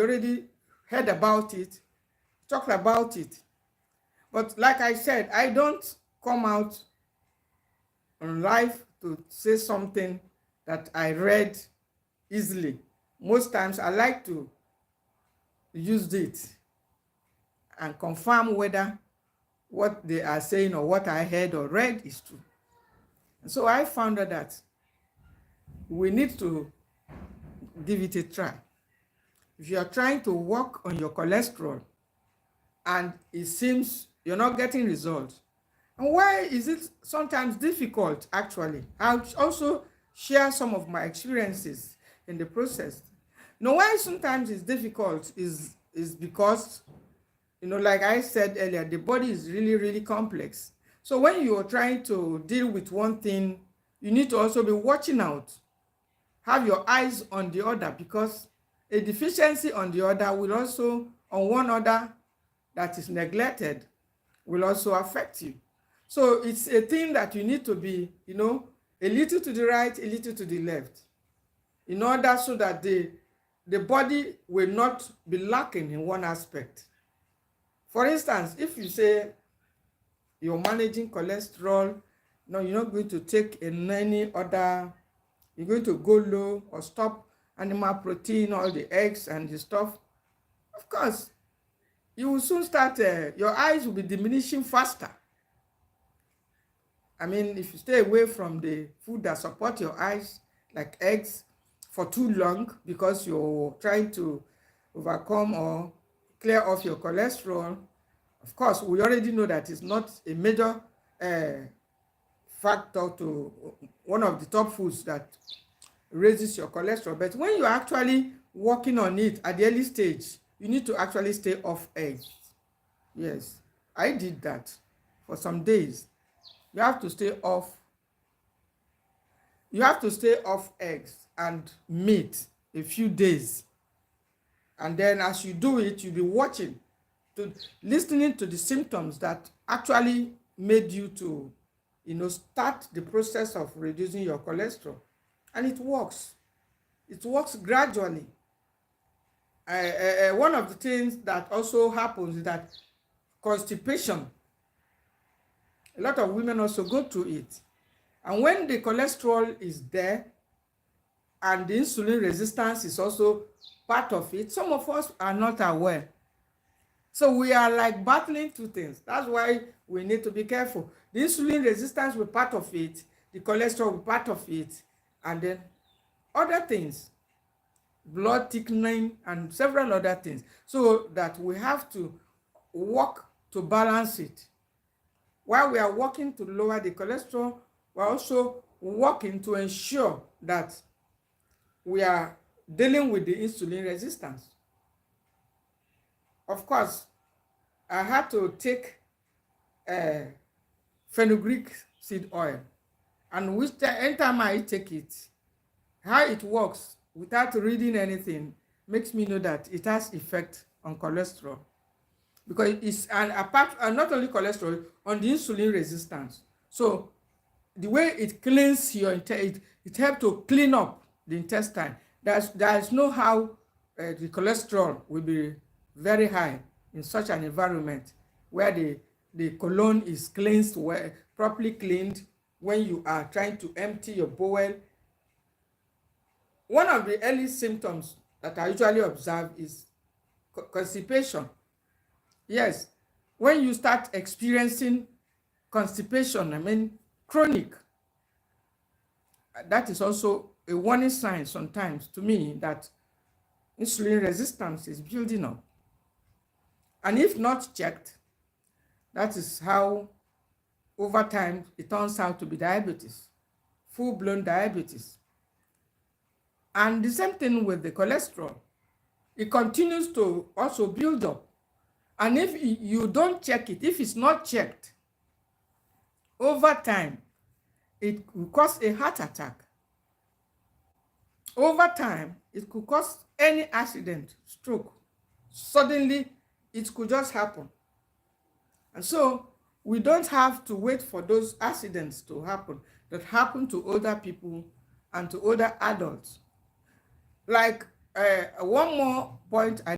already heard about it, talked about it. But like I said, I don't come out on live to say something that I read easily. Most times I like to use it and confirm whether what they are saying or what I heard or read is true. And so I found out that we need to give it a try. If you are trying to work on your cholesterol and it seems you're not getting results, and why is it sometimes difficult actually? I'll also share some of my experiences in the process. Why sometimes it's difficult is because, like I said earlier, the body is really, really complex. So when you are trying to deal with one thing, you need to also be watching out. Have your eyes on the other, because a deficiency on the other will also, on one other that is neglected, will also affect you. So it's a thing that you need to be, a little to the right, a little to the left, in order so that the body will not be lacking in one aspect. For instance, if you say you're managing cholesterol, no, you're not going to take any other, you're going to go low or stop animal protein, all the eggs and the stuff, of course, you will soon start, your eyes will be diminishing faster. I mean, if you stay away from the food that support your eyes, like eggs, for too long because you're trying to overcome or clear off your cholesterol, of course, we already know that it's not a major factor to one of the top foods that raises your cholesterol. But when you're actually working on it at the early stage, you need to actually stay off eggs. Yes, I did that for some days. You have to stay off. You have to stay off eggs and meat a few days. And then as you do it, you'll be watching, listening to the symptoms that actually made you to, start the process of reducing your cholesterol. And it works. It works gradually. One of the things that also happens is that constipation, a lot of women also go through it. And when the cholesterol is there and the insulin resistance is also part of it, some of us are not aware. So we are like battling two things. That's why we need to be careful. The insulin resistance will be part of it, the cholesterol will be part of it, and then other things, blood thickening and several other things. So that we have to work to balance it. While we are working to lower the cholesterol, we're also working to ensure that we are dealing with the insulin resistance. Of course, I had to take fenugreek seed oil, and anytime I take it, how it works without reading anything makes me know that it has effect on cholesterol, because it's not only cholesterol, on the insulin resistance. So the way it cleans your intestine, it helps to clean up the intestine. There's no how the cholesterol will be very high in such an environment where the colon is cleansed, properly cleaned, when you are trying to empty your bowel. One of the early symptoms that I usually observe is constipation. Yes, when you start experiencing constipation, I mean chronic, that is also a warning sign sometimes to me that insulin resistance is building up. And if not checked, that is how over time it turns out to be diabetes, full-blown diabetes. And the same thing with the cholesterol. It continues to also build up. And if you don't check it, if it's not checked, over time, it will cause a heart attack. Over time, it could cause any accident, stroke. Suddenly, it could just happen. And so, we don't have to wait for those accidents to happen that happen to older people and to older adults. Like one more point I